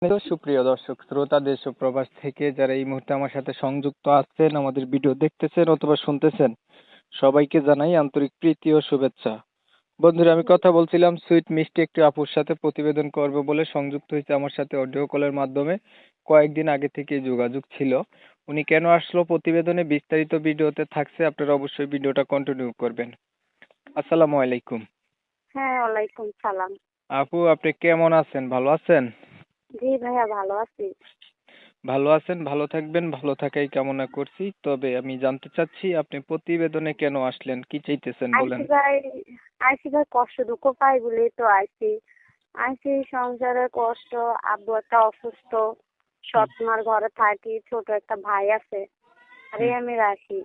সুপ্রিয় দর্শক শ্রোতা দেশ ও প্রবাস থেকে যারা এই মুহূর্তে আমার সাথে সংযুক্ত আছেন, আমাদের ভিডিও দেখতেছেন অথবা শুনতেছেন, সবাইকে জানাই আন্তরিক প্রীতি ও শুভেচ্ছা। বন্ধুরা, আমি কথা বলছিলাম সুইট মিষ্টি একটি আপুর সাথে প্রতিবেদন করবে বলে সংযুক্ত হয়েছে আমার সাথে অডিও কলের মাধ্যমে। কয়েকদিন আগে থেকে যোগাযোগ ছিল। উনি কেন আসলো প্রতিবেদনে বিস্তারিত ভিডিওতে থাকছে, আপনারা অবশ্যই ভিডিওটা কন্টিনিউ করবেন। আসসালামু আলাইকুম। হ্যাঁ, ওয়ালাইকুম সালাম। আপু, আপনি কেমন আছেন? ভালো আছেন? জি ভাইয়া, ভালো আছি। ভালো আছেন, ভালো থাকবেন, ভালো থাকাই কামনা করছি। তবে আমি জানতে চাচ্ছি আপনি প্রতিবেদনে কেন আসলেন, কি চাইতেছেন বলেন। আইসি ভাই, আইসি ভাই কষ্ট দুঃখ পাই বলেই তো আইসি। আইসি সংসারের কষ্ট, আব্বু একটা অসুস্থ, হুম, সৎ মার ঘরে থাকি, ছোট একটা ভাই আছে, আরে হুম, আমি রাখি।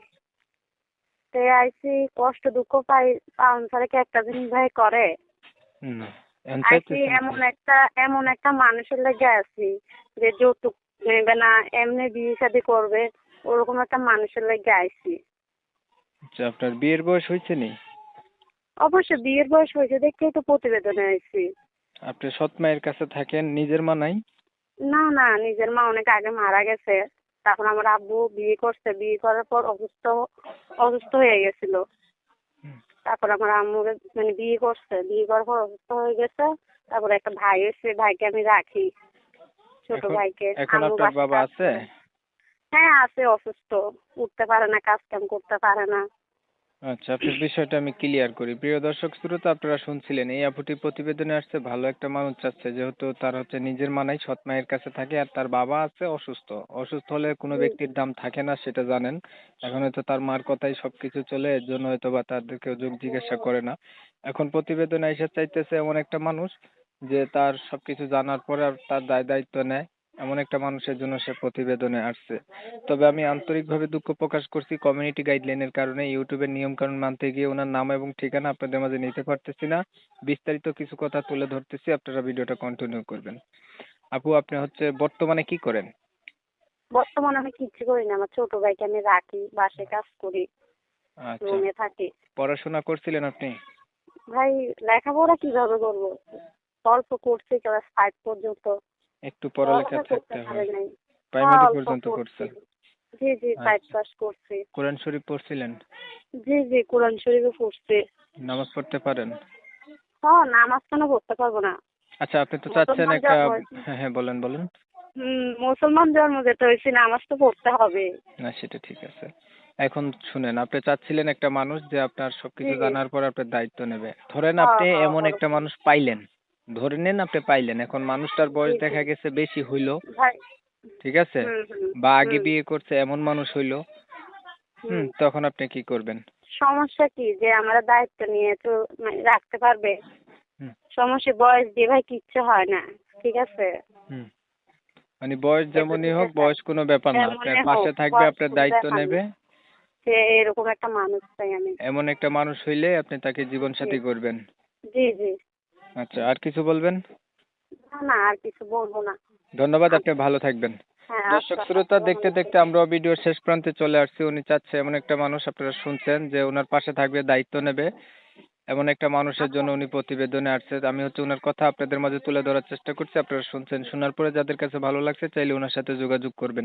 তো আইসি কষ্ট দুঃখ পাই, পালন ছাড়া কি একটা জিনিস ভাই করে? হুম। এখন আইসি চাইতেছেন কি? এমন একটা মানুষের লেগে আছি যে যৌতুক নেবে না, এমনি বিয়ে শাদী করবে, ওরকম একটা মানুষের লেগে আইসি। আচ্ছা, আপনার বিয়ের বয়স হয়েছে নি? অবশ্য বিয়ের বয়স হয়েছে দেখেই তো প্রতিবেদনে আইছি। আপনি সৎ মায়ের কাছে থাকেন, নিজের মা নাই? না না, নিজের মা অনেক আগে মারা গেছে। তখন আমার আব্বু বিয়ে করছে, বিয়ে করার পর অসুস্থ অসুস্থ হয়ে গেছিল। হুম, তারপর আমার আম্মু মানে বিয়ে করছে, বিয়ে করার পর অসুস্থ হয়ে গেছে। তারপর একটা ভাই এসে, ভাইকে আমি রাখি, ছোট এখন ভাইকে। এখন আম্মু আপনার বাসায় বাবা কাজ আছে? করে। হ্যাঁ আছে, অসুস্থ, উঠতে পারে না, কাজ কাম করতে পারে না। আচ্ছা, আপনার বিষয়টা আমি ক্লিয়ার করি। প্রিয় দর্শক শ্রোতা, আপনারা শুনছিলেন এই আপুটি প্রতিবেদনে আসছে ভালো একটা মানুষ চাচ্ছে, যেহেতু তার নিজের মা নাই, সৎ মায়ের কাছে থাকে, আর তার বাবা আছে অসুস্থ। অসুস্থ হলে কোনো জি ব্যক্তির দাম থাকে না, সেটা জানেন। এখন হয়তো তার মার কথাই সবকিছু চলে, এর জন্য হয়তো বা তাদেরকে যোগ জিজ্ঞাসা করে না। এখন প্রতিবেদনে এসে চাইতেছে এমন একটা মানুষ যে তার সবকিছু জানার পরে আর তার দায় দায়িত্ব নেয়, এমন একটা মানুষের জন্য সে প্রতিবেদনে আসছে। তবে আমি আন্তরিকভাবে দুঃখ প্রকাশ করছি, কমিউনিটি গাইডলাইনের কারণে ইউটিউবের নিয়ম কানুন মানতে গিয়ে ওনার নাম এবং ঠিকানা আপনাদের মাঝে নিতে পারতেছি না। বিস্তারিত কিছু কথা তুলে ধরতেছি, আপনারা ভিডিওটা কন্টিনিউ করবেন। আপু, আপনি বর্তমানে কি করেন? বর্তমানে আমি কিচ্ছু করি না, আমার ছোট ভাইকে আমি রাখি, বাসায় কাজ করি, আচ্ছা, রুমে থাকি। পড়াশোনা করছিলেন আপনি? ভাই লেখাপড়া কিভাবে করবো? অল্প করছি, ক্লাস 5 পর্যন্ত। একটু পড়ালেখা পড়ালেখা করতে থাকতে পারি হয়। নাই। হ্যাঁ, প্রাইমারি অল্প পর্যন্ত করছি। করছেন? জি জি, 5 আচ্ছা, পাস করছি। কোরআন শরীফ পড়ছিলেন? জি জি, কোরআন শরীফও পড়ছি। নামাজ পড়তে পারেন? হ্যাঁ, নামাজ কেন পড়তে পারবো না? আচ্ছা, আপনি তো চাচ্ছেন মুসলমান একটা। জন্ম হয়েছে। হ্যাঁ হ্যাঁ, বলেন বলেন। মুসলমান জন্ম যেতে হয়েছে, নামাজ তো পড়তে হবে। না, সেটা ঠিক আছে। এখন শুনেন, আপনি চাচ্ছিলেন একটা মানুষ যে আপনার জি সবকিছু জানার পর আপনার দায়িত্ব নেবে। ধরেন হ্যাঁ আপনি হ্যাঁ, এমন একটা ওরকম। মানুষ পাইলেন, ধরে নেন আপনি পাইলেন, এখন মানুষটার জি বয়স জি দেখা গেছে বেশি হইলো, ভাই। ঠিক আছে, হুম। বা আগে হুম বিয়ে করছে এমন মানুষ হইলো, হুম। তখন আপনি কি করবেন? সমস্যা কি যে আমরা দায়িত্ব নিয়ে তো মানে রাখতে পারবে? হুম, সমস্যা বয়স দিয়ে ভাই কিচ্ছু হয় না, ঠিক আছে? হুম। মানে বয়স এটা যেমনই হোক, দিতে বয়স কোনো ব্যাপার না, আপনার যেমনই পাশে হোক, থাকবে, বয়স আপনার কোনো দায়িত্ব ব্যাপার না। নেবে। সে এরকম একটা মানুষ চাই আমি। এমন একটা মানুষ হইলে আপনি তাকে জীবন জি সাথী করবেন। জি জি। আচ্ছা, আর কিছু বলবেন? না না, আর কিছু বলবো না। ধন্যবাদ, আপনি আচ্ছা। ভালো থাকবেন। হ্যাঁ, দর্শক আচ্ছা, শ্রোতা, আসসালামু দেখতে আলাইকুম। দেখতে আমরাও ভিডিওর শেষ প্রান্তে চলে আসছি। উনি চাচ্ছে এমন একটা মানুষ, আপনারা শুনছেন, যে ওনার পাশে থাকবে, দায়িত্ব নেবে, এমন একটা মানুষের আচ্ছা। জন্য উনি প্রতিবেদনে আসছে। আমি ওনার কথা আপনাদের মাঝে তুলে ধরার চেষ্টা করছি, আপনারা শুনছেন। শোনার পরে যাদের কাছে ভালো লাগছে চাইলে ওনার সাথে যোগাযোগ করবেন।